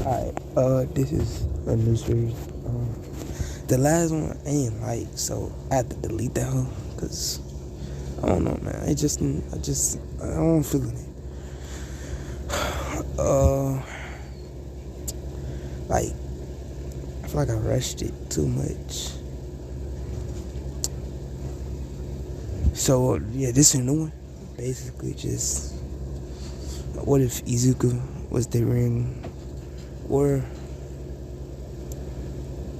Alright, this is a new series. The last one I ain't like, so I had to delete that one, cause I don't know, man. I don't feel it. Like, I feel like I rushed it too much. So, yeah, this is a new one. Basically, just, what if Izuku was the ring? Or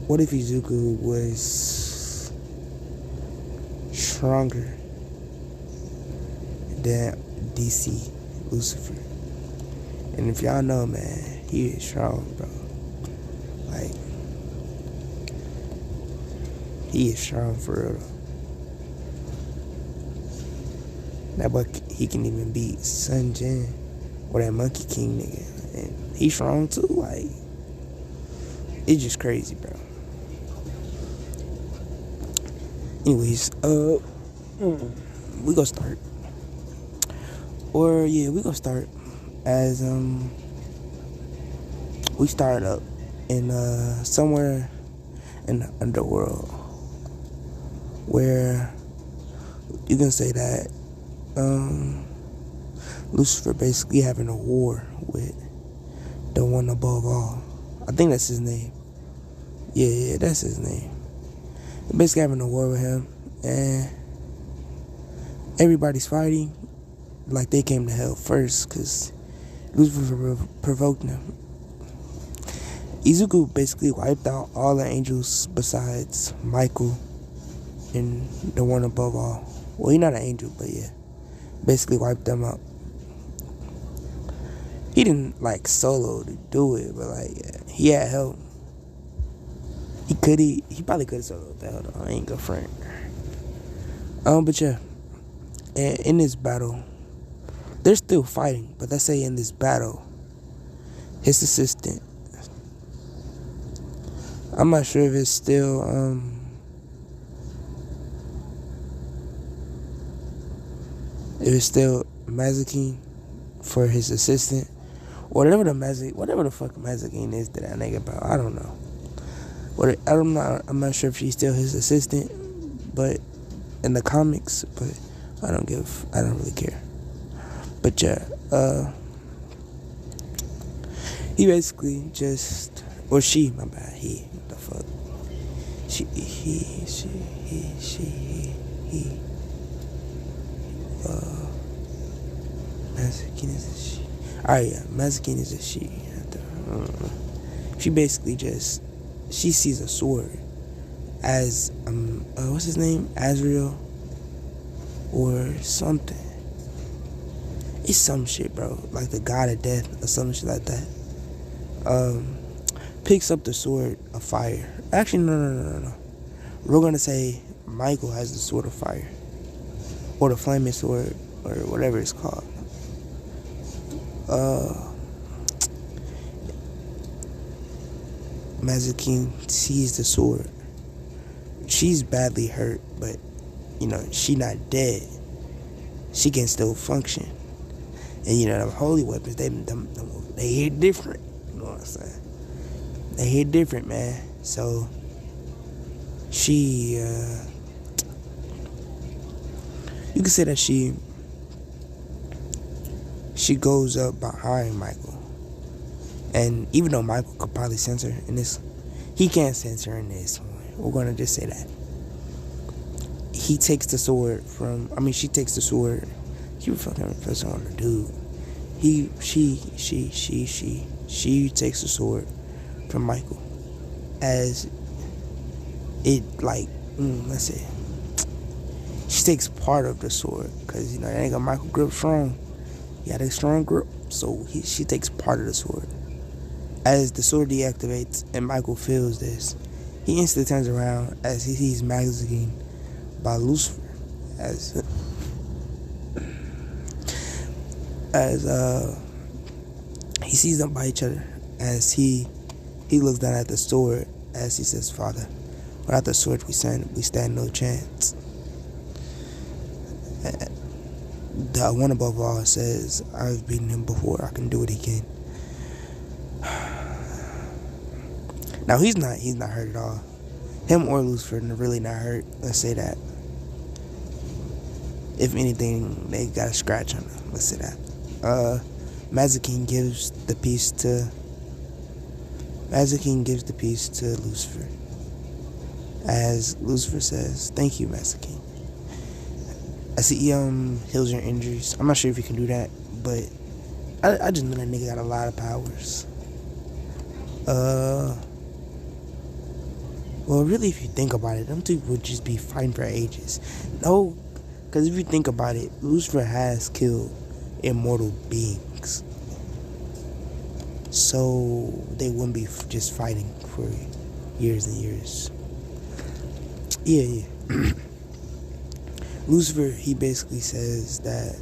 what if Izuku was stronger than DC Lucifer? And if y'all know, man, he is strong, bro. Like, he is strong for real. That boy, he can even beat Sun Jin or that Monkey King nigga. And he's strong too. Like, it's just crazy, bro. Anyways, we gonna start. Or, yeah, we gonna start as, we start up in, somewhere in the underworld where you can say that, Lucifer basically having a war with the one above all. I think that's his name. Yeah, that's his name. Basically having a war with him, and everybody's fighting like they came to hell first, because Lucifer provoked them. Izuku basically wiped out all the angels besides Michael and the one above all. Well, he's not an angel, but yeah, basically wiped them out. He didn't like solo to do it, but like, yeah, he had help. He probably could have soloed that. Hold on, I ain't good friend. But yeah, and in this battle, they're still fighting. But let's say in this battle, his assistant, I'm not sure if it's still Mazikine for his assistant, or whatever the fuck Mazikine is to that nigga, bro. I don't know. I'm not sure if she's still his assistant, but in the comics, but I don't really care. But yeah, he basically just, or she, my bad, he, what the fuck, Mazikine is a she. Alright, yeah, Mazikine is a she. She basically just, she sees a sword as, what's his name? Azrael or something. It's some shit, bro. Like the god of death or some shit like that. Picks up the sword of fire. Actually, no. We're gonna say Michael has the sword of fire. Or the flaming sword, or whatever it's called. Mazikine sees the sword. She's badly hurt, but, you know, she not dead. She can still function. And, you know, them holy weapons, they hit different. You know what I'm saying? They hit different, man. So, she, you can say that she goes up behind Michael. And even though Michael could probably sense her in this, he can't sense her in this one. We're gonna just say that. She takes the sword. She was fucking pressing on the dude. She takes the sword from Michael. As it, like, let's say, she takes part of the sword. Because, you know, that nigga Michael grip strong. He had a strong grip. So she takes part of the sword. As the sword deactivates and Michael feels this, he instantly turns around as he sees Mazikine by Lucifer. As he sees them by each other. As he looks down at the sword, as he says, "Father, without the sword we stand no chance." The one above all says, "I've beaten him before, I can do it again." Now he's not hurt at all. Him or Lucifer are really not hurt. Let's say that. If anything, they got a scratch on them. Let's say that. Mazikeen gives the piece to Lucifer. As Lucifer says, "Thank you, Mazikeen." As he heals your injuries. I'm not sure if you can do that, but I just know that nigga got a lot of powers. Well, really, if you think about it, them two would just be fighting for ages. No, because if you think about it, Lucifer has killed immortal beings. So they wouldn't be just fighting for years and years. Yeah. Lucifer, he basically says that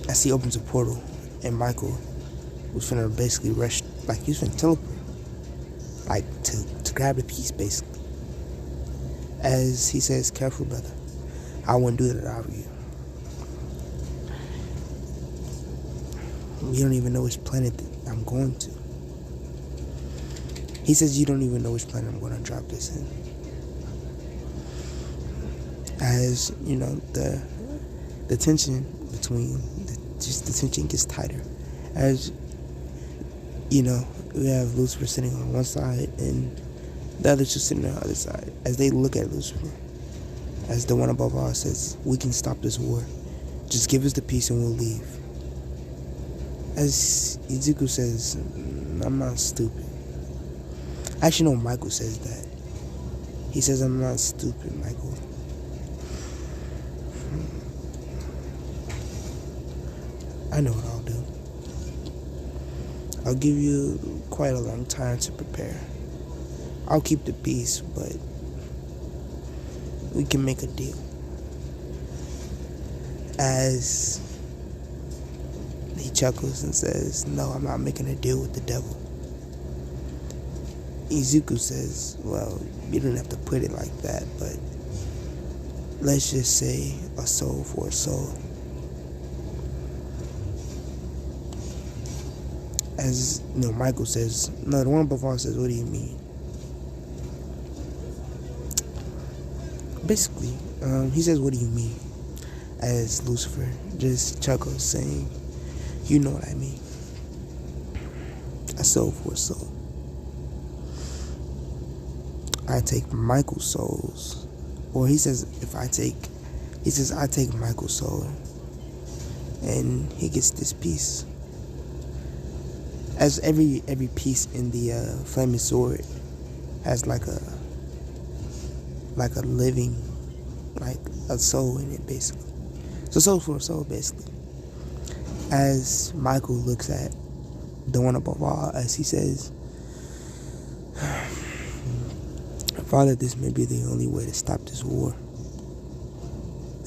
as he opens a portal, and Michael was finna basically rush, like he was finna teleport, like to grab the piece, basically. As he says, "Careful, brother. I wouldn't do that if I were you. You don't even know which planet I'm going to." He says, "You don't even know which planet I'm going to drop this in." As you know, the tension between the tension gets tighter. As you know, we have Lucifer sitting on one side and the other two sitting on the other side. As they look at Lucifer, as the one above all says, "We can stop this war. Just give us the peace and we'll leave." As Izuku says, "I'm not stupid." Actually, no, Michael says that. He says, "I'm not stupid, Michael. I know what I'll do. I'll give you quite a long time to prepare. I'll keep the peace, but we can make a deal." As he chuckles and says, "No, I'm not making a deal with the devil." Izuku says, "Well, you don't have to put it like that, but let's just say a soul for a soul." As you know, Michael says, no, the one above all says, "What do you mean?" Basically, he says, "What do you mean?" As Lucifer just chuckles, saying, "You know what I mean. A soul for a soul. I take Michael's souls." Or he says, I take Michael's soul, and he gets this piece. As every piece in the flaming sword has like a living, like a soul in it, basically. So soul for a soul, basically. As Michael looks at the one above all, as he says, "Father, this may be the only way to stop this war."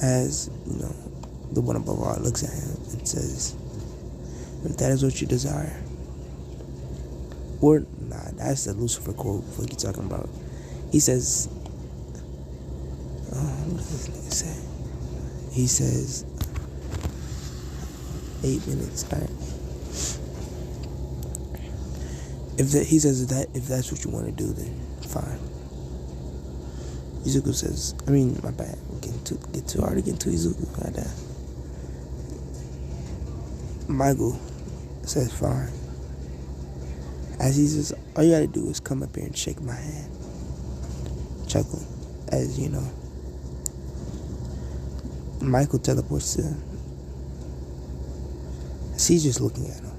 As you know, the one above all looks at him and says, "If that is what you desire." Or, nah, that's the Lucifer quote. What you talking about? He says, what does this nigga say? He says, 8 minutes, alright. He says if that's what you want to do, then fine. Izuku says, my bad. I'm getting too hard to get to Izuku. Goddamn. Michael says, "Fine." As he says, "All you gotta do is come up here and shake my hand." Chuckling. As you know, Michael teleports to him. As he's just looking at him.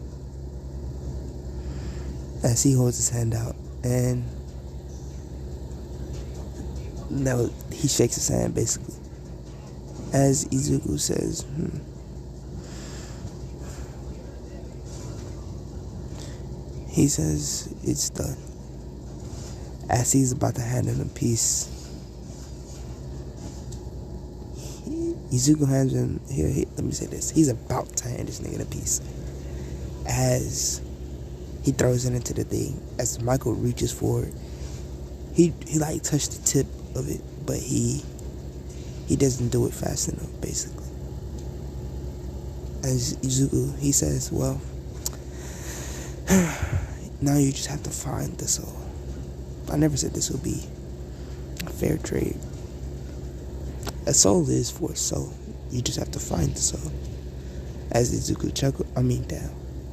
As he holds his hand out. And now he shakes his hand, basically. As Izuku says, He says, "It's done." As he's about to hand him a piece, Izuku hands him, let me say this, he's about to hand this nigga a piece. As he throws it into the thing, as Michael reaches for it, he like touched the tip of it, but he doesn't do it fast enough, basically. As Izuku, he says, "Well, Now you just have to find the soul. I never said this would be a fair trade. A soul is for a soul. You just have to find the soul. As Izuku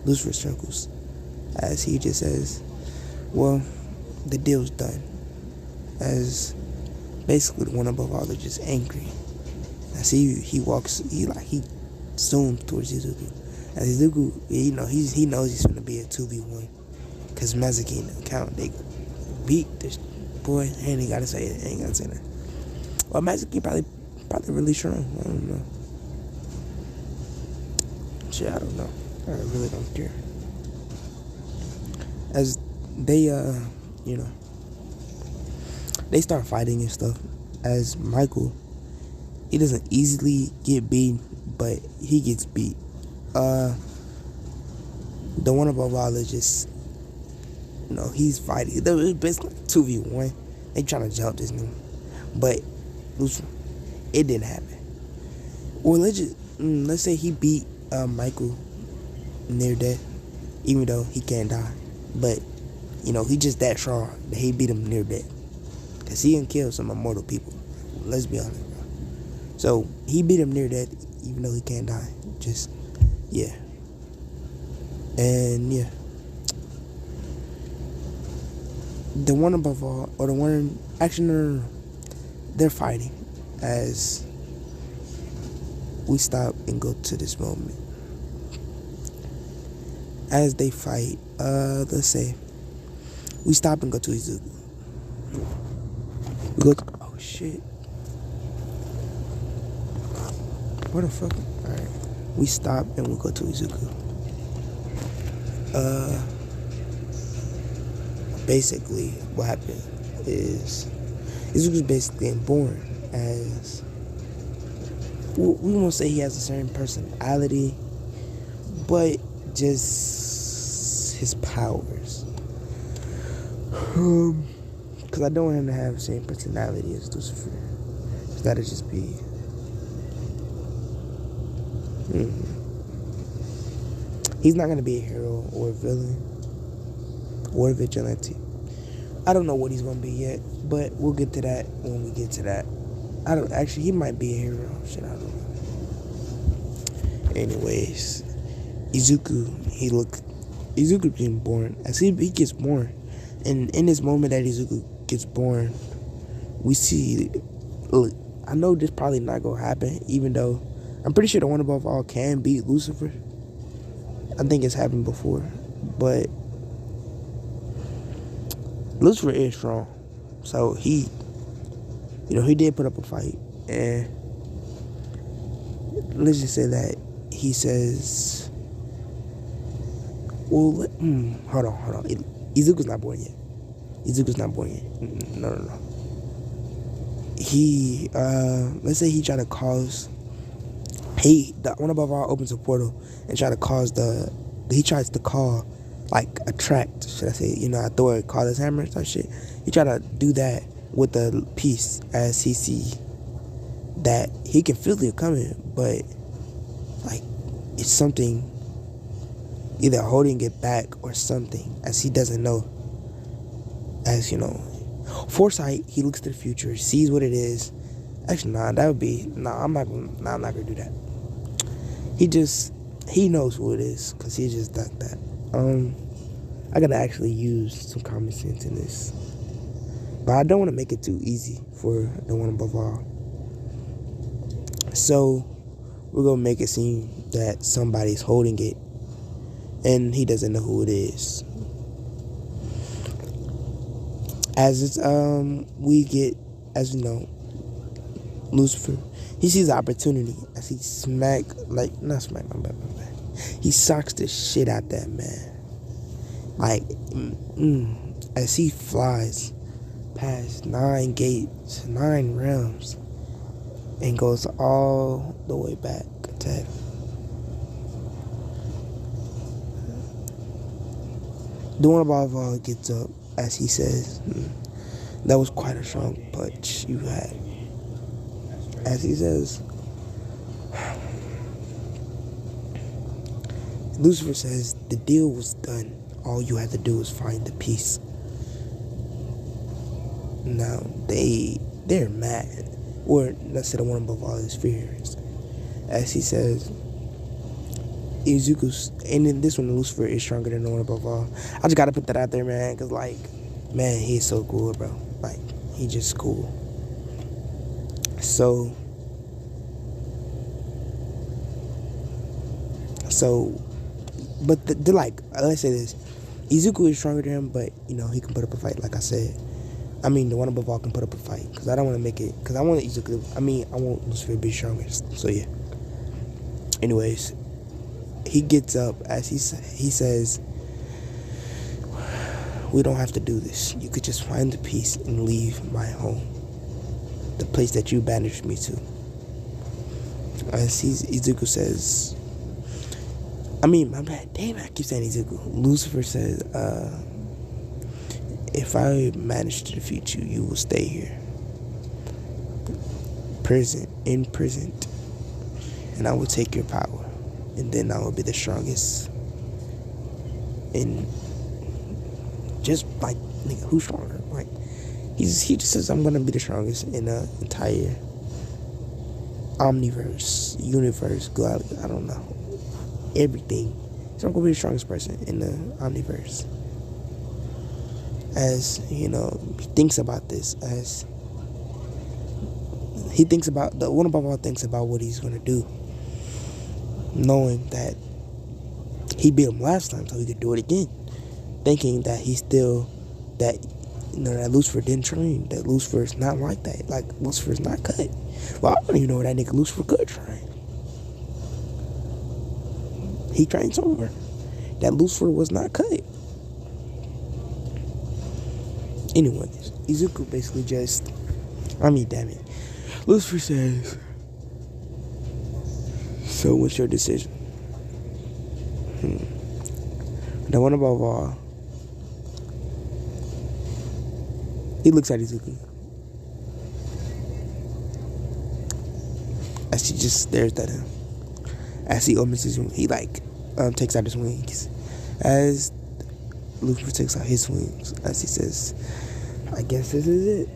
Lucifer chuckles, as he just says, well, the deal's done. As basically the one above all are just angry. I see he zooms towards Izuku. As Izuku, he knows he's gonna be a 2v1. Cause Mazuki and the count, they beat this boy. And he gotta say it. Ain't gotta say that. Well, Mazuki probably really strong. I don't know. Shit, I don't know. I really don't care. As they, they start fighting and stuff. As Michael, he doesn't easily get beat, but he gets beat. The one above all is just, he's fighting. It was basically 2v1. They trying to jump this nigga, but it didn't happen. Or let's say he beat Michael near death, even though he can't die. But he just that strong that he beat him near death, cause he can kill some immortal people. Let's be honest, bro. So he beat him near death, even though he can't die. Just yeah, and yeah. The one above all, or the one, actually, no. They're fighting as we stop and go to this moment. As they fight, let's say, we stop and go to Izuku. We go to, oh shit. What the fuck? Alright. We stop and we go to Izuku. Basically, what happened is Izuku's basically born as, we won't say he has a certain personality, but just his powers. Because I don't want him to have the same personality as Lucifer. It's gotta just be. He's not gonna be a hero or a villain or a vigilante. I don't know what he's gonna be yet, but we'll get to that when we get to that. He might be a hero. Shit, I don't know. Anyways, Izuku being born. As he gets born, and in this moment that Izuku gets born, we see, look, I know this probably not gonna happen, even though I'm pretty sure the one above all can beat Lucifer. I think it's happened before, but Lucifer is strong, so he did put up a fight, and let's just say that he says, well, hold on. Izuku's not born yet. No. He, let's say he tried to cause, the one above all opens a portal and he tries to call, like, attract, should I say, Thor call his hammer type shit. He tried to do that with the piece, as he see that he can feel it coming, but, like, it's something either holding it back or something, as he doesn't know. As foresight, he looks to the future, sees what it is. Actually, I'm not gonna do that. He knows who it is, because he just done that. I gotta actually use some common sense in this, but I don't want to make it too easy for the one above all. So we're gonna make it seem that somebody's holding it, and he doesn't know who it is. As Lucifer, he sees the opportunity as he he socks the shit out that man. Like, as he flies past 9 gates, 9 realms, and goes all the way back. Attack. The one above all gets up as he says, that was quite a strong punch you had. As he says, Lucifer says, the deal was done. all you have to do is find the peace. Now they're mad, or let's say the one above all his fears, as he says, Izuku's, and in this one, Lucifer is stronger than the one above all. I just gotta put that out there, man, cause like, man, he's so cool, bro. Like, he just cool. So, but the like, let's say this, Izuku is stronger than him, but you know he can put up a fight. Like I said, I mean the one above all can put up a fight, cause I don't want to make it, cause I want Izuku. I want Lucifer to be stronger. So yeah. Anyways, he gets up as he says, "We don't have to do this. You could just find the peace and leave my home, the place that you banished me to." As Izuku says, my bad. Damn, I keep saying Izuku. Lucifer says, "If I manage to defeat you, you will stay here, imprisoned, and I will take your power, and then I will be the strongest." And just like, nigga, who's stronger? Like, he just says, "I'm gonna be the strongest in the entire omniverse, universe, God, I don't know, everything. So I'm gonna be the strongest person in the omniverse." As you know, he thinks about this. As he thinks about the one above all, thinks about what he's gonna do, knowing that he beat him last time, so he could do it again. Thinking that he's still that, you know, that Lucifer didn't train. That Lucifer's not like that. Like, Lucifer's not cut. Well, I don't even know where that nigga Lucifer could train. He trained somewhere. That Lucifer was not cut. Anyways, Izuku basically just, damn it. Lucifer says, "So what's your decision?" The one above all, he looks at Izuku as he just stares at him. As he opens his wings, he takes out his wings. As Lucifer takes out his wings, as he says, "I guess this is it."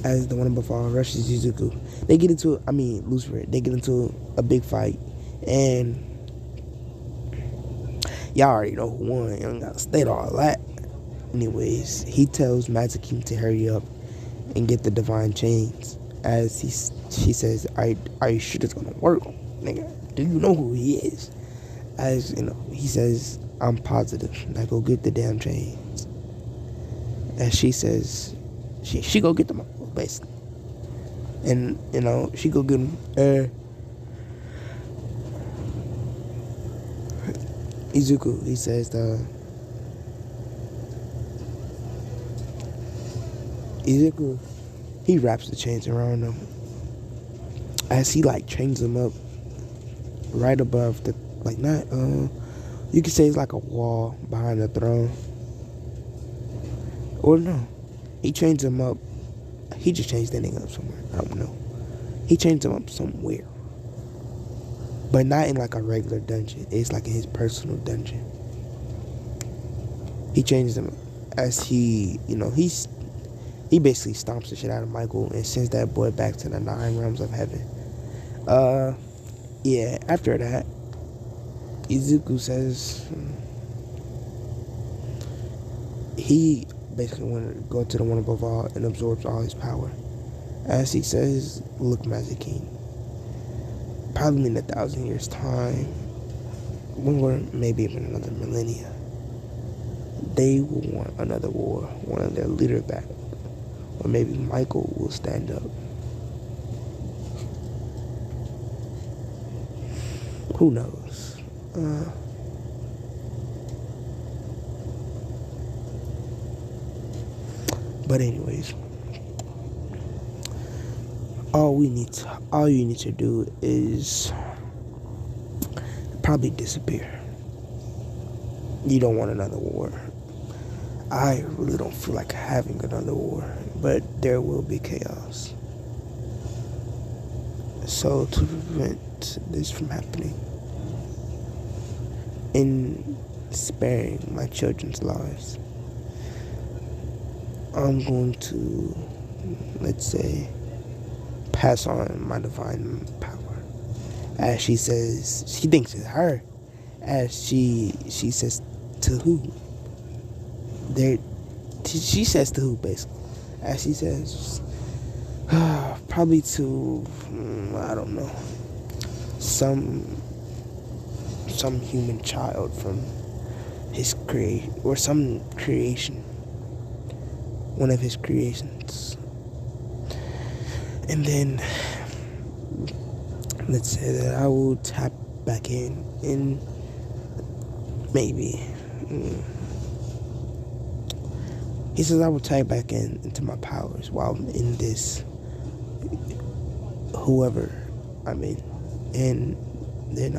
As the one above all rushes Izuku, they get into a big fight, and y'all already know who won. You don't gotta state all that. Anyways, he tells Mazaki to hurry up and get the divine chains. As she says, "Are you sure it's gonna work, nigga? Do you know who he is?" As you know, he says, "I'm positive. Now go get the damn chains." As she says, she go get them all, basically. And you know, she go get them. Izuku, he says, Izuku, he wraps the chains around him. As he chains them up right above the, you could say it's like a wall behind the throne. Or no, he chains them up. He just changed that nigga up somewhere. I don't know. He changed them up somewhere. But not in a regular dungeon. It's in his personal dungeon. He changes them as he basically stomps the shit out of Michael and sends that boy back to the 9 realms of heaven. Yeah, after that, Izuku says he basically wanted to go to the one above all and absorbs all his power. As he says, "Look, Mazaki, probably in 1,000 years' time, or maybe even another millennia, they will want another war, want their leader back. Or maybe Michael will stand up. Who knows? But anyways, all you need to do is probably disappear. You don't want another war. I really don't feel like having another war, but there will be chaos. So to prevent this from happening, in sparing my children's lives, I'm going to, let's say, pass on my divine power. As she says, she thinks it's her. As she says to who? She says to who, basically. As she says, probably to, I don't know, some human child from his or some creation, one of his creations. And then let's say that I will tap back in maybe. He says I will tap back into my powers while I'm in this, whoever I'm in, and then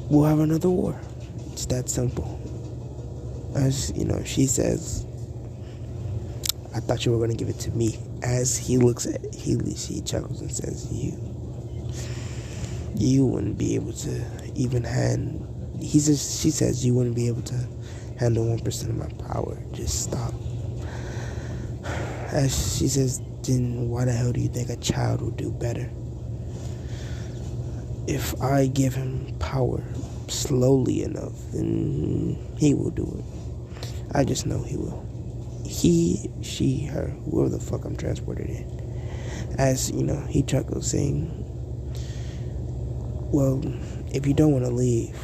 we'll have another war. It's that simple. As she says, I thought you were gonna give it to me. As he chuckles and says, you wouldn't be able to even she says you wouldn't be able to handle 1% of my power. Just stop. As she says, then why the hell do you think a child will do better? If I give him power slowly enough, then he will do it. I just know he will. He, she, her, whoever the fuck I'm transported in. As, he chuckles, saying, well, if you don't want to leave,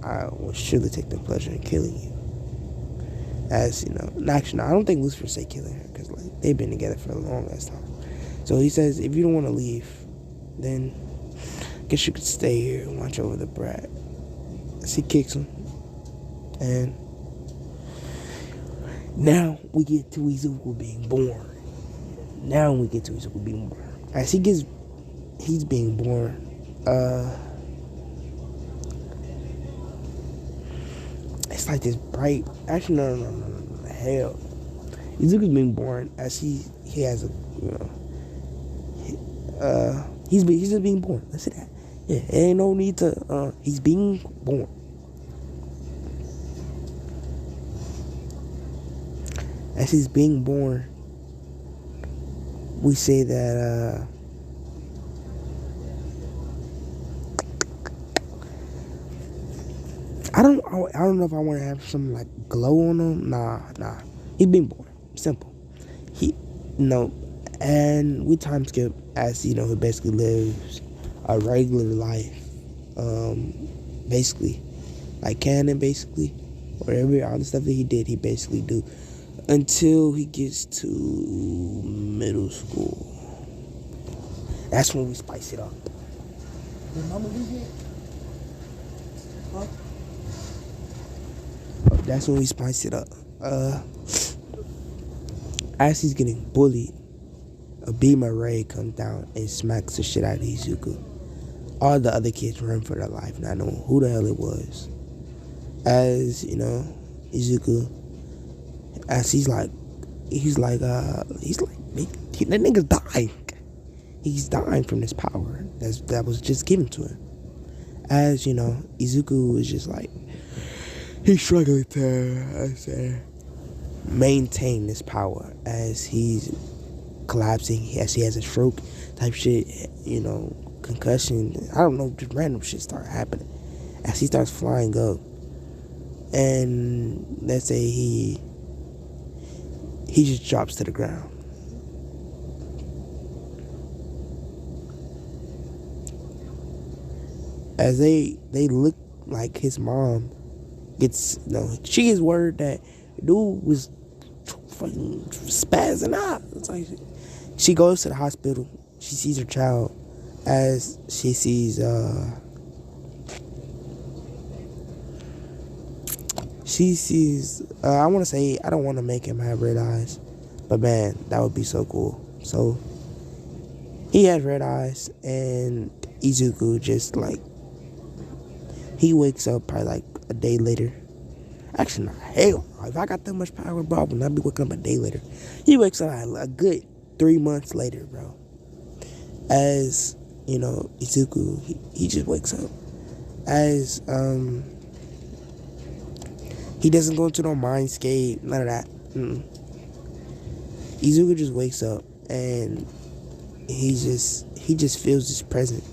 I will surely take the pleasure in killing you. As, actually, no, I don't think Lucifer said killing her, because, they've been together for a long ass time. So he says, if you don't want to leave, then I guess you could stay here and watch over the brat. As he kicks him. And now we get to Izuku being born. As he's being born, it's like this bright, actually no, hell. Izuku's being born as he has a, he's just being born. Let's say that. Yeah, ain't no need to, he's being born. As he's being born, we say that, I don't know if I want to have some glow on him. Nah. He's being born. Simple. And we time skip as he basically lives a regular life. Basically, like canon, basically, or every other stuff that he did, he basically do until he gets to middle school. That's when we spice it up. Did Mama leave yet? Huh? That's when we spice it up. As he's getting bullied, a beam of ray comes down and smacks the shit out of Izuku. All the other kids run for their life, not knowing who the hell it was. As Izuku, as he's like, that nigga's dying. He's dying from this power that was just given to him. As Izuku is just he's struggling to maintain this power as he's collapsing, as he has a stroke type shit, concussion. I don't know, just random shit start happening as he starts flying up. And let's say he just drops to the ground. As they look like his mom gets, she gets word that dude was fucking spazzing out. It's like she goes to the hospital. She sees her child as she sees I want to say, I don't want to make him have red eyes, but man, that would be so cool. So he has red eyes, and Izuku just he wakes up probably a day later. Actually, no, hell, if I got that much power, bro, I would not be waking up a day later. He wakes up a good 3 months later, bro. As Izuku, he just wakes up. As He doesn't go into no mindscape, none of that. Izuku just wakes up and he just feels his present.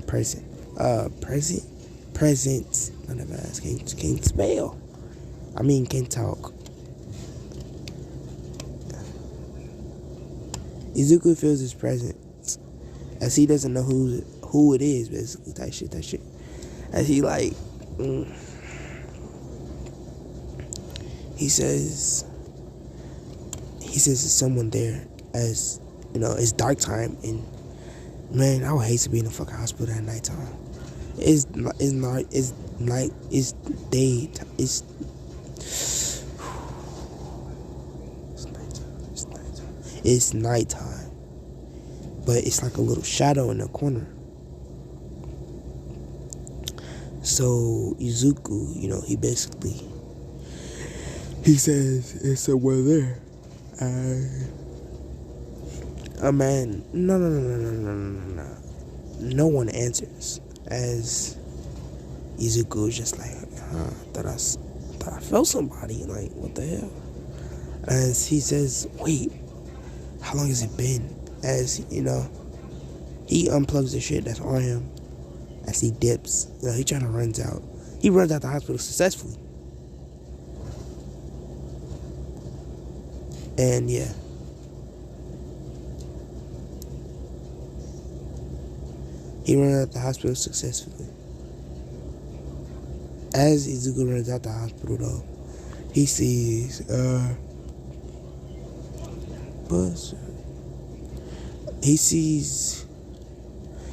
Present. Presence. None of us can't spell. Can't talk. Izuku feels his presence as he doesn't know who it is, basically. That shit. As he he says there's someone there, as it's dark time, and man, I would hate to be in the fucking hospital at nighttime. It's night. It's day. It's nighttime. But it's like a little shadow in the corner. So Izuku, he says it's somewhere there. Man, no. No one answers. As Izuku is just like, thought I felt somebody. Like, what the hell? As he says, wait, how long has it been? As he unplugs the shit that's on him. As he dips, he trying to runs out. He runs out the hospital successfully. And yeah. He runs out the hospital successfully. As Izuku runs out the hospital, though, he sees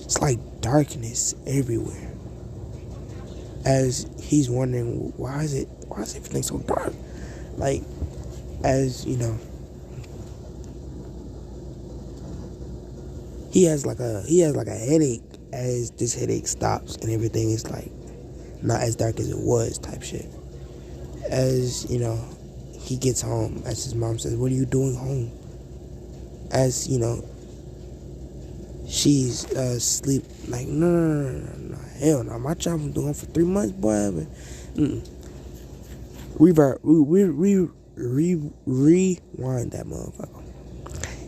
it's like darkness everywhere. As he's wondering, why is everything so dark? Like, as he has like a headache. As this headache stops and everything is like not as dark as it was, type shit. As he gets home, as his mom says, "What are you doing home?" As she's asleep. Like, no, hell no. My job been doing for 3 months, boy. But, rewind that motherfucker.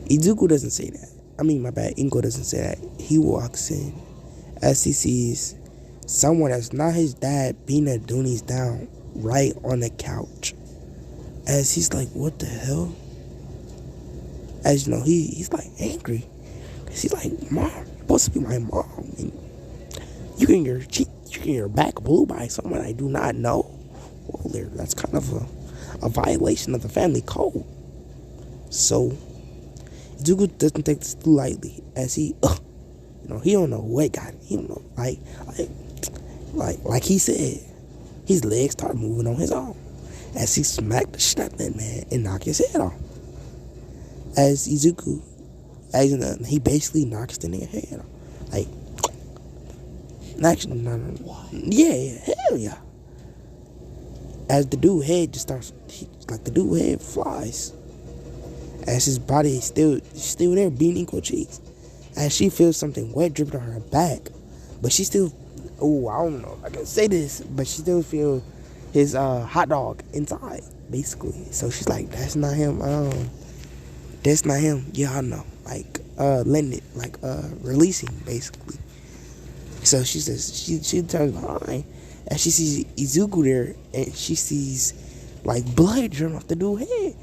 Izuku doesn't say that. My bad. Inko doesn't say that. He walks in as he sees someone that's not his dad beating their doonies down right on the couch. As he's like, what the hell? As he's like angry. Cause he's like, Mom, you're supposed to be my mom. And you get your back blue by someone I do not know. Well, that's kind of a violation of the family code. So Izuku doesn't take this too lightly, as he don't know what got him. He don't know, like he said, his legs start moving on his own, as he smacked the shit out of that man and knocked his head off. As Izuku, he basically knocks the nigga head off. Like, actually, no. Yeah, hell yeah. As the dude head just starts, the dude head flies. As his body is still there, beating Inko cheeks. As she feels something wet dripping on her back, but she still, I don't know if I can say this, but she still feels his hot dog inside, basically. So she's like, that's not him. That's not him. Yeah, I know. Like, letting it, releasing, basically. So she says, she turns behind, and she sees Izuku there, and she sees, blood dripping off the dude's head.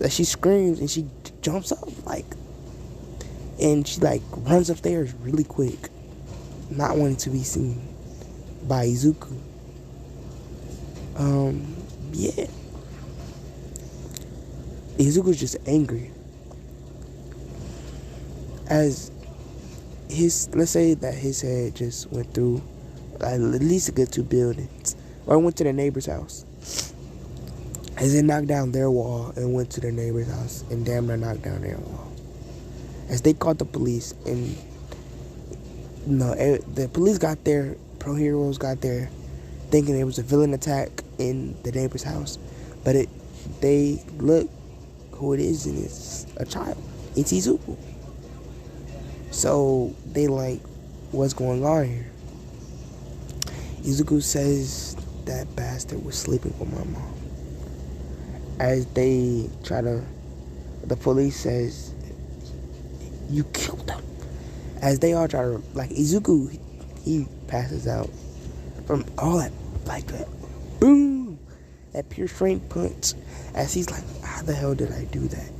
As she screams, and she jumps up, and she, runs upstairs really quick, not wanting to be seen by Izuku. Yeah. Izuku's just angry. As let's say that his head just went through at least a good 2 buildings. Or went to the neighbor's house. As they knocked down their wall and went to their neighbor's house and damn near knocked down their wall. As they called the police, and the police got there, Pro Heroes got there, thinking it was a villain attack in the neighbor's house. But they look who it is, and it's a child. It's Izuku. So they what's going on here? Izuku says that bastard was sleeping with my mom. As they try to, the police says, you killed them. As they all try to, like, Izuku, he passes out from all that, like that, boom, that pure strength punch. As he's like, how the hell did I do that?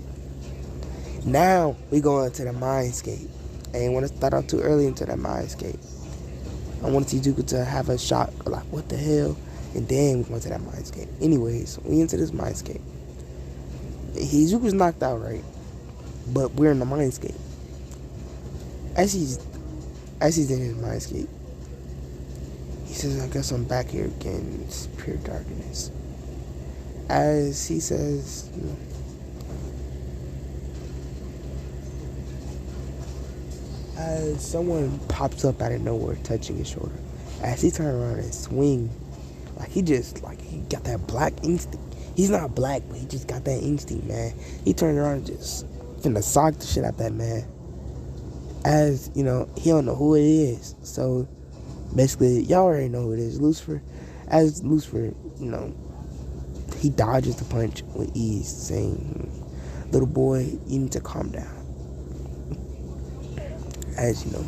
Now we go into the mindscape. I didn't want to start out too early into that mindscape. I wanted Izuku to have a shock, like, what the hell? And then we went to that mindscape. Anyways, we into this mindscape. Izuku's knocked out, right? But we're in the mindscape. As he's in his mindscape, he says, I guess I'm back here again. It's pure darkness. As he says, as someone pops up out of nowhere touching his shoulder. As he turns around and swing, like he got that black instinct. He's not black, but he just got that instinct, man. He turned around and just finna sock the shit out that man. As, you know, he don't know who it is. So, basically, y'all already know who it is. Lucifer. As Lucifer, you know, he dodges the punch with ease, saying, little boy, you need to calm down. As, you know,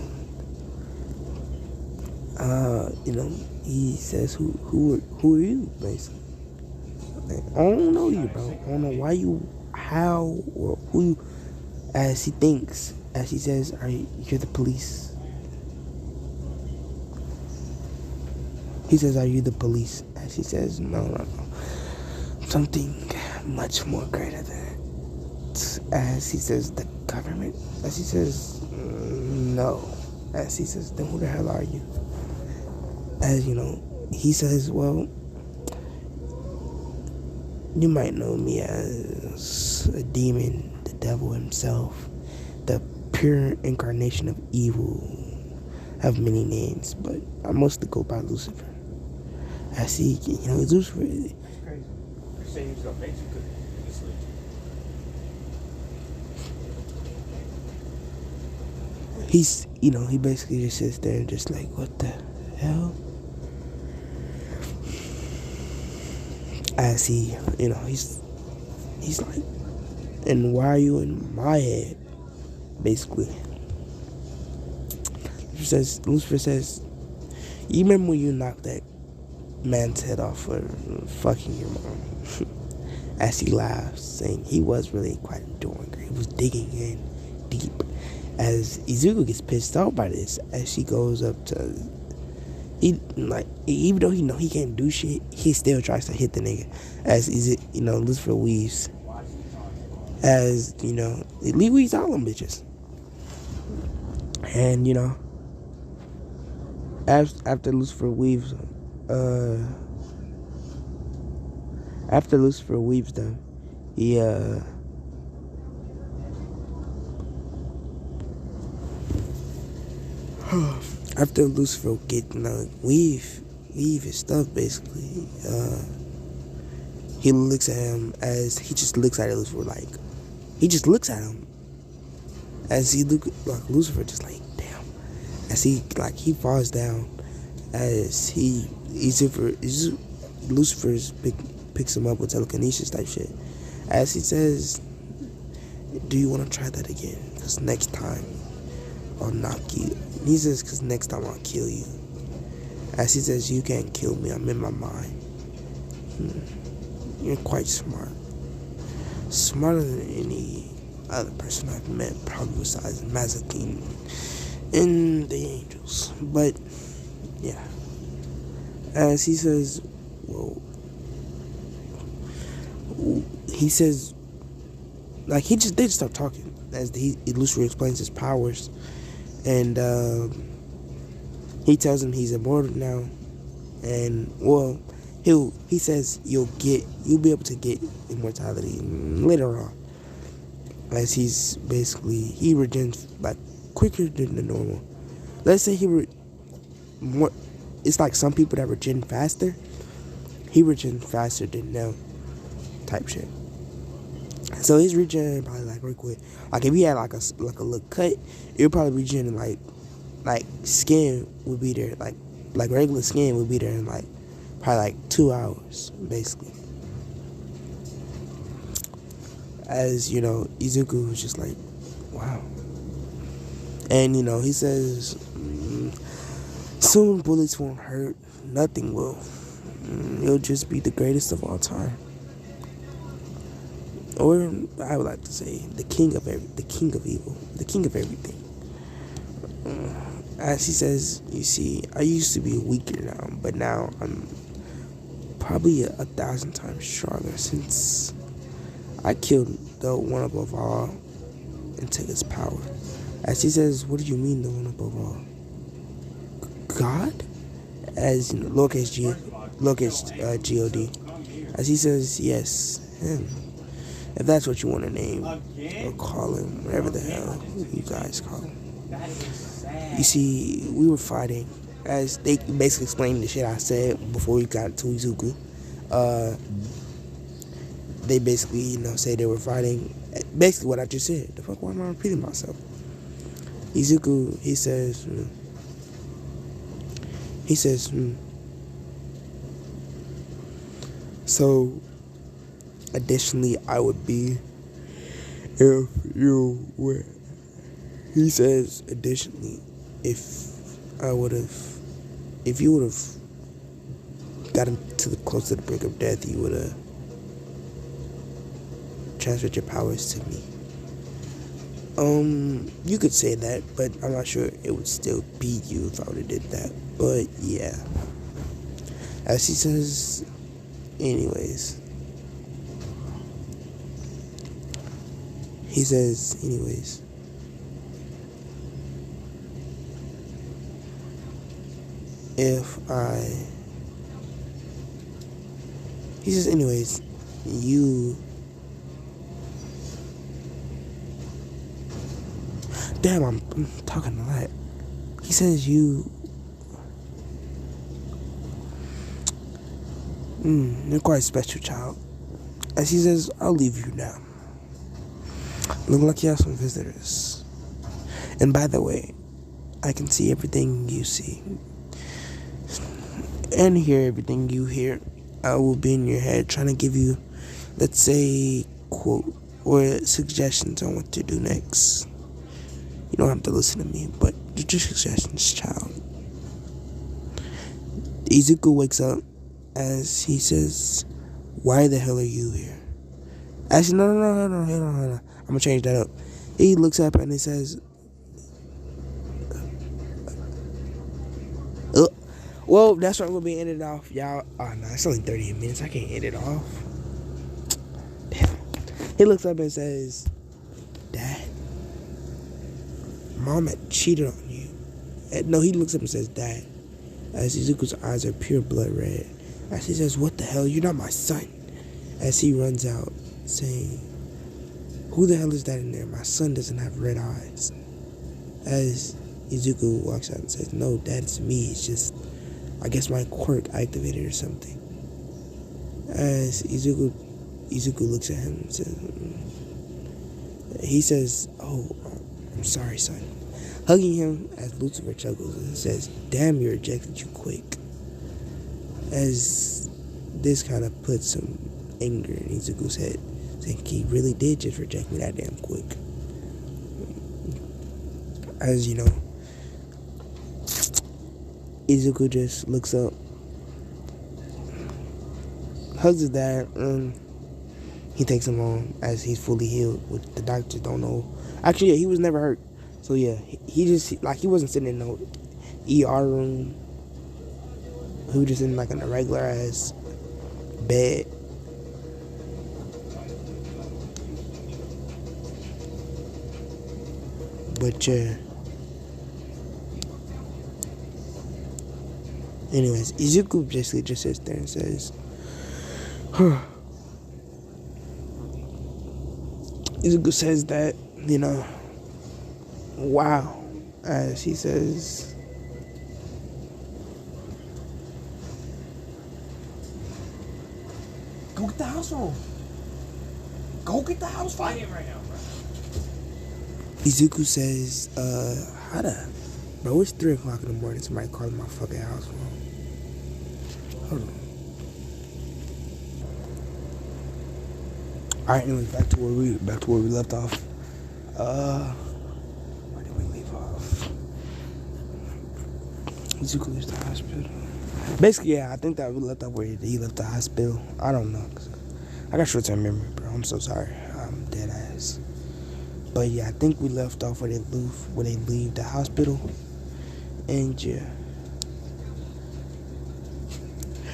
he says, who are you, basically? I don't know you, bro. I don't know why you, how, or who you, as he thinks, as he says, you're the police. He says, are you the police? As he says, no. Something much more greater than that. As he says, the government? As he says, no. As he says, then who the hell are you? As, you know, he says, well, you might know me as a demon, the devil himself, the pure incarnation of evil. I have many names, but I mostly go by Lucifer. As he, you know, Lucifer. That's crazy. You're saying yourself makes you could sleep. He's, you know, he basically just sits there and just like, what the hell? As he, you know, he's like, and why are you in my head? Basically. Lucifer says, you remember when you knocked that man's head off for fucking your mom? As he laughs, saying he was really quite enjoying her. He was digging in deep. As Izuku gets pissed off by this, as she goes up to, even though he can't do shit, he still tries to hit the nigga. As Lucifer weaves. As, you know, Lee weaves all them bitches. And, you know, after Lucifer weaves them, he after Lucifer weave his stuff, basically, he looks at him as he just looks at Lucifer, like, he just looks at him as he look like Lucifer, just like, damn. As he falls down, as Lucifer picks him up with telekinesis type shit. As he says, do you want to try that again? Because next time I'll knock you. And he says, because next time I'll kill you. As he says, you can't kill me, I'm in my mind. You're quite smart. Smarter than any other person I've met, probably besides Mazakine and the angels. But, yeah. As he says, well, he says, like, they just start talking as Lucifer explains his powers. And he tells him he's immortal now. And, well, he says you'll be able to get immortality later on. As he regens, like, quicker than the normal. Let's say it's like some people that regen faster. He regens faster than them, type shit. So his regen probably like real quick. Like if he had like a little cut, it would probably regen like skin would be there, like regular skin would be there in like probably like 2 hours, basically. As you know, Izuku was just like, wow. And you know, he says, soon bullets won't hurt, nothing will. You'll just be the greatest of all time. Or I would like to say, the king of evil, the king of everything. As he says, you see, I used to be weaker now, but now I'm probably 1,000 times stronger since I killed the one above all and took his power. As he says, what do you mean the one above all? God? As you know, God. As he says, yes, him. If that's what you want to name or call him, whatever the hell you guys call him. You see, we were fighting. As they basically explained the shit I said before we got to Izuku. They basically, you know, say they were fighting. Basically what I just said. The fuck, why am I repeating myself? Izuku, he says, so, additionally, I would be if you were. He says, additionally, if you would have gotten close to the brink of death, you would have transferred your powers to me. You could say that, but I'm not sure it would still beat you if I would have did that. But yeah, as he says, anyways. He says, anyways. He says, anyways, damn, I'm talking a lot. He says you're quite a special child. As he says, I'll leave you now. Look like you have some visitors. And by the way, I can see everything you see. And hear everything you hear. I will be in your head trying to give you, let's say, quote, or suggestions on what to do next. You don't have to listen to me, but just suggestions, child. Izuku wakes up as he says, why the hell are you here? Actually, no. I'm gonna change that up. He looks up and he says, well, that's where I'm gonna be ended off, y'all. Oh no, it's only 30 minutes. I can't end it off. Damn. He looks up and says, Dad, Mom had cheated on you. No, he looks up and says, Dad. As Izuku's eyes are pure blood red. As he says, what the hell? You're not my son. As he runs out, saying, who the hell is that in there? My son doesn't have red eyes. As Izuku walks out and says, no, Dad, it's me. It's just, I guess my quirk activated or something. As Izuku looks at him and says, he says, oh, I'm sorry, son. Hugging him as Lucifer chuckles and says, damn, you rejected you quick. As this kind of puts some anger in Izuku's head, saying he really did just reject me that damn quick. As you know, Izuku just looks up, hugs his dad, and he takes him home as he's fully healed, which the doctors don't know. Actually, yeah, he was never hurt. So yeah, he wasn't sitting in no ER room. He was just in like in a regular ass bed. But yeah. Anyways, Izuku basically just sits there and says, Izuku says that, you know, wow, as he says, go get the house phone. Go get the house phone. Fight him right now, bro. Izuku says, bro, it's 3 o'clock in the morning, somebody calling my fucking house phone. Hold on. Alright, anyways, back to where we left off. Where did we leave off? Izuku leaves the hospital. Basically, yeah, I think that we left off where he left the hospital. I don't know. I got short-term memory, bro. I'm so sorry. I'm dead ass. But yeah, I think we left off where they leave the hospital. And yeah.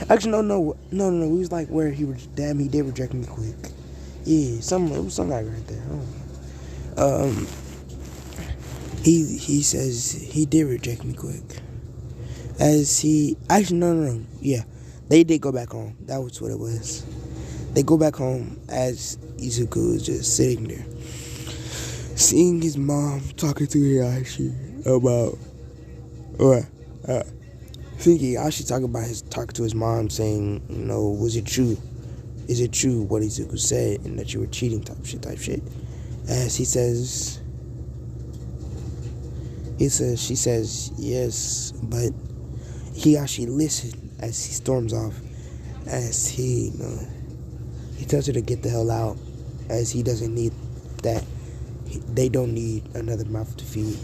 Actually, no. We was like where he did reject me quick. Yeah, it was something like right there. I don't know. He says he did reject me quick. Yeah, they did go back home. That was what it was. They go back home as Izuku is just sitting there, seeing his mom talking to Hiyashi about thinking Hiyashi talking to his mom, saying, was it true? Is it true what Izuku said and that you were cheating type shit? As she says, she says, yes, but Hiyashi listened as he storms off, as he tells her to get the hell out, as he doesn't need that. They don't need another mouth to feed.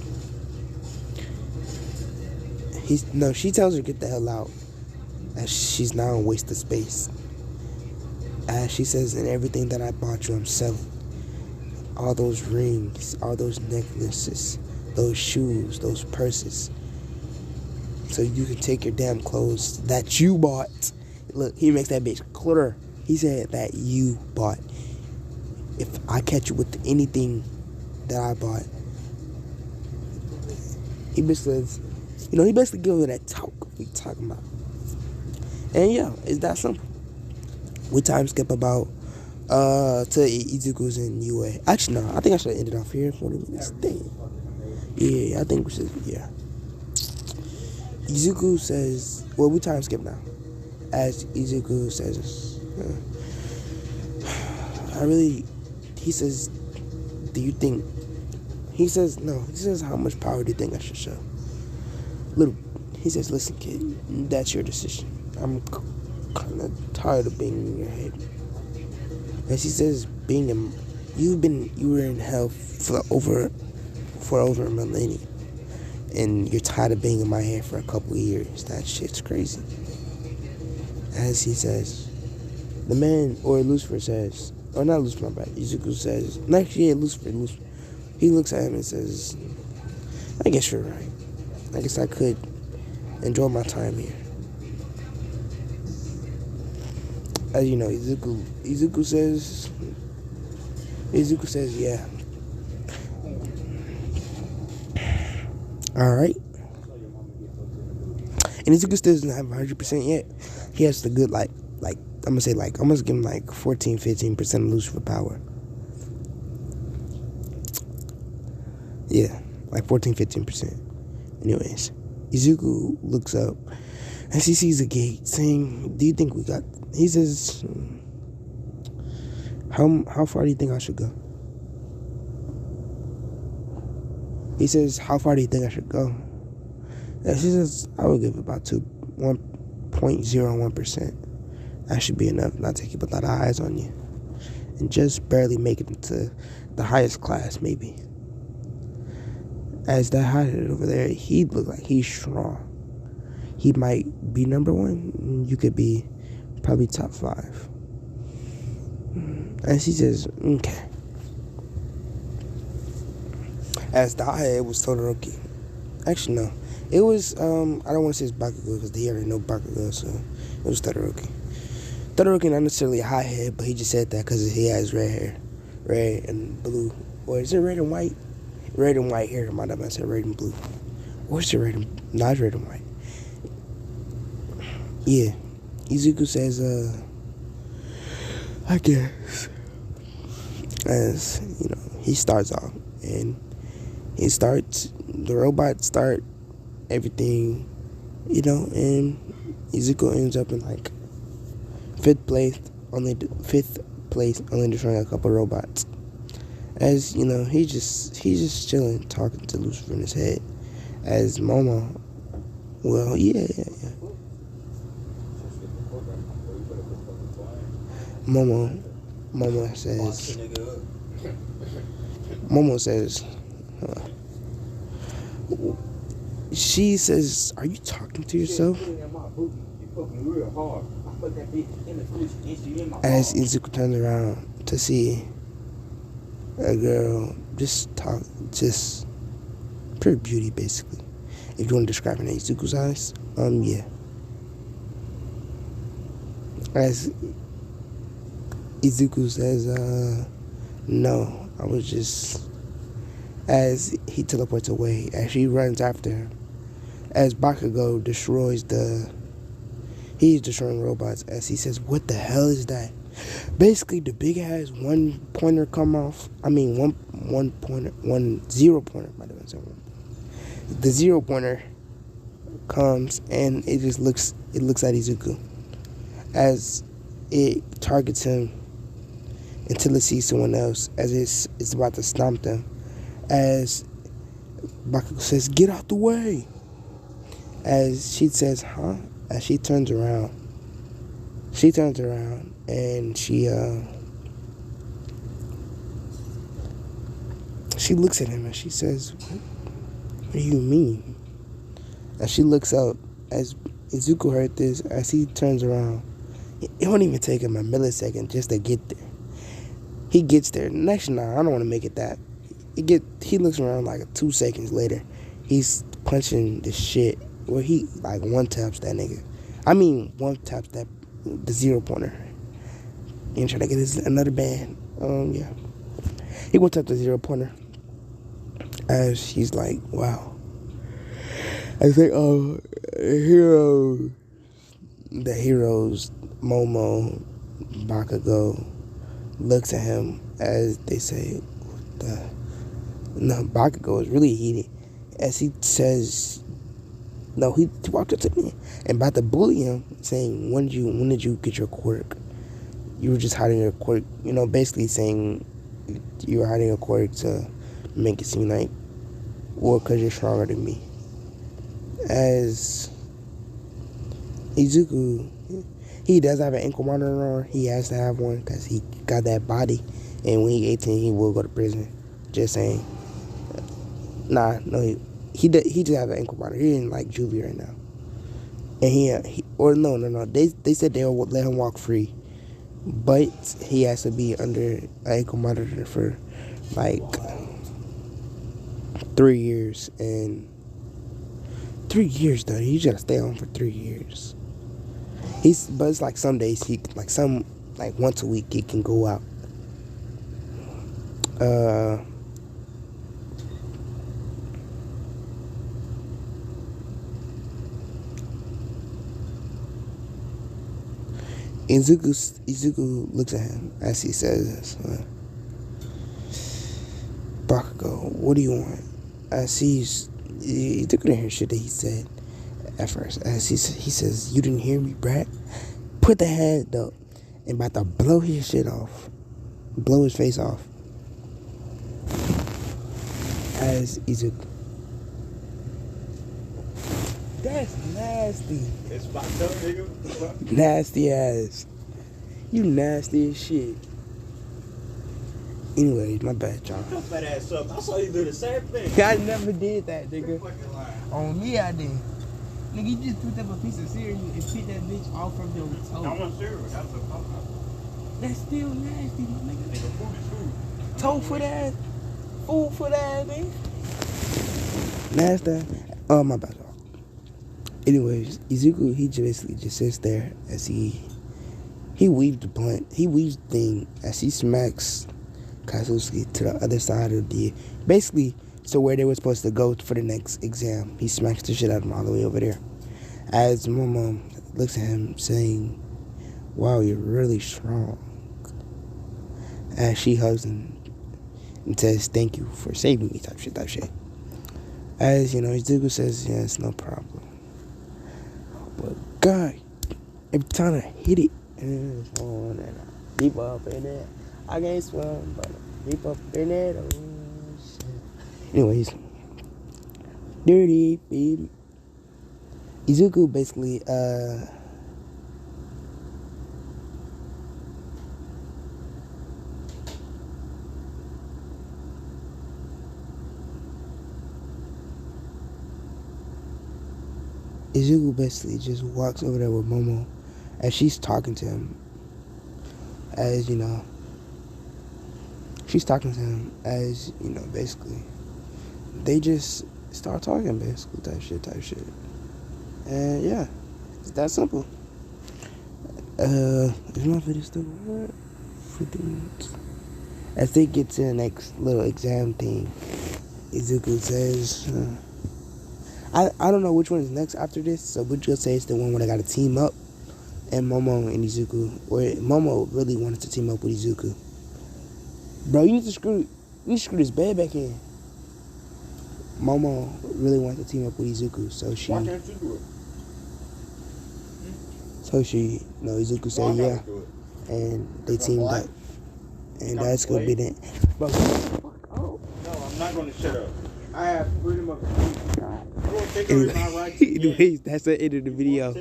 She tells her to get the hell out, as she's now a waste of space. As she says, and everything that I bought you, I'm selling. All those rings, all those necklaces, those shoes, those purses. So you can take your damn clothes that you bought. Look, he makes that bitch clear. He said that you bought. If I catch you with anything that I bought, he basically says, he basically gives her that talk we talking about. And yeah, it's that simple. We time skip about to Izuku's in UA. Actually, no, I think I should have ended off here. 40 minutes. Damn. Yeah, I think we should. Yeah. Izuku says, well, we time skip now. As Izuku says, he says, do you think, he says, how much power do you think I should show? He says, listen, kid, that's your decision. I'm kind of tired of being in your head. And she says, you were in hell for over a millennium. And you're tired of being in my head for a couple of years. That shit's crazy. As he says, the man, or Lucifer says, or not Lucifer, my bad, Izuku says, Lucifer. He looks at him and says, I guess you're right. I guess I could enjoy my time here. As you know, Izuku says, yeah. Alright. And Izuku still doesn't have 100% yet. He has the good, I'm gonna give him 14-15% of Lucifer power. Yeah, 14-15%. Anyways, Izuku looks up as he sees a gate, saying, do you think we got... He says, how far do you think I should go? He says, how far do you think I should go? And she says, I will give about 1.01%. That should be enough not to keep a lot of eyes on you. And just barely make it into the highest class, maybe. As that hothead over there, he look like he's strong. He might be number 1. You could be probably top 5. And she says, okay. As the hothead was Todoroki. Actually, no. It was, I don't want to say it's Bakugo because he already know Bakugo, so it was Todoroki. Todoroki not necessarily a hothead, but he just said that because he has red hair. Red and blue. Or is it red and white? Red and white hair. My bad, I said red and blue. Or is it red and... No, it's red and white. Yeah. Izuku says, I guess. As, he starts off. And the robots start everything, and Izuku ends up in 5th place, only destroying a couple robots. As he's just chilling, talking to Lucifer in his head. As Momo, well, yeah. Momo Momo says, she says, "Are you talking to yourself?" As Izuku turns around to see a girl just pure beauty, basically. If you want to describe it in Izuku's eyes, yeah. As Izuku says, no, I was just, as he teleports away, as she runs after him, as Bakugo he's destroying robots, as he says, what the hell is that? Basically, the big ass one pointer come off. I mean, one pointer, one 0 pointer, might have been saying one. The 0 pointer comes and it looks at Izuku as it targets him until it sees someone else, as it's about to stomp them. As Bakugo says, "Get out the way!" As she says, "Huh?" As she turns around and she looks at him and she says, "What do you mean?" As she looks up, as Izuku heard this, as he turns around, it won't even take him a millisecond just to get there. He gets there. Next, I don't want to make it that. He looks around like 2 seconds later. He's punching the shit where he like one taps that nigga. I mean, one taps the 0 pointer. And trying to get another band. Yeah. He went up the 0 pointer. As he's like, wow. I think, the heroes, Momo, Bakugo, looks at him as they say, Bakugo is really heated. As he says, no, he walked up to me and about to bully him, saying, when did you get your quirk? You were just hiding your quirk, basically saying you were hiding your quirk to make it seem like, or because you're stronger than me. As Izuku, he does have an ankle monitor on. He has to have one because he got that body, and when he's 18, he will go to prison. Just saying. He just have an ankle monitor. He ain't like Julie right now. And no. They said they'll let him walk free, but he has to be under an ankle monitor for like 3 years. And 3 years though, you gotta stay on for 3 years. But it's like some days like once a week he can go out. Izuku looks at him as he says, Bakugo, what do you want? As he couldn't hear shit that he said at first. As he says, you didn't hear me, brat? Put the hand up and about to blow his shit off. Blow his face off. As Izuku. That's nasty. It's fucked up, nigga. Nasty ass. You nasty as shit. Anyways, my bad, y'all. Your fat ass up. I saw you do the same thing. I never did that, nigga. You're fucking lying. On me, I did. Nigga, you just picked up a piece of cereal and picked that bitch off from your toe. I want cereal. That's a fuck up. That's still nasty, my nigga. Nigga, food is food. Toe for that. Food for that, nigga. Nasty. Oh, my bad, y'all. Anyways, Izuku, he basically just sits there as he weaves the blunt. He weaves the thing as he smacks Kazuki to the other side of basically, so where they were supposed to go for the next exam. He smacks the shit out of him all the way over there. As Momo looks at him saying, wow, you're really strong. As she hugs him and says, thank you for saving me, type shit. As, Izuku says, yes, no problem. But God, every time I hit it, and it's on and I deep up in it. I can't swim, but deep up in it. Oh shit. Anyways, dirty baby. Izuku basically Izuku basically just walks over there with Momo as she's talking to him. As, you know, she's talking to him as, you know, basically. They just start talking, basically, type shit. And yeah, it's that simple. Is my video still what? As they get to the next little exam thing, Izuku says, I don't know which one is next after this, so we're just say it's the one where they gotta team up, and Momo and Izuku, where Momo really wanted to team up with Izuku. Bro, you need to screw this bed back in. Momo really wanted to team up with Izuku, so she. Why can't you do it? So she, no, Izuku said yeah, and they teamed up, and that's gonna be the. Bro, no, I'm not gonna shut up. I have freedom of speech. You won't take away my right to anyways, that's the end of the video.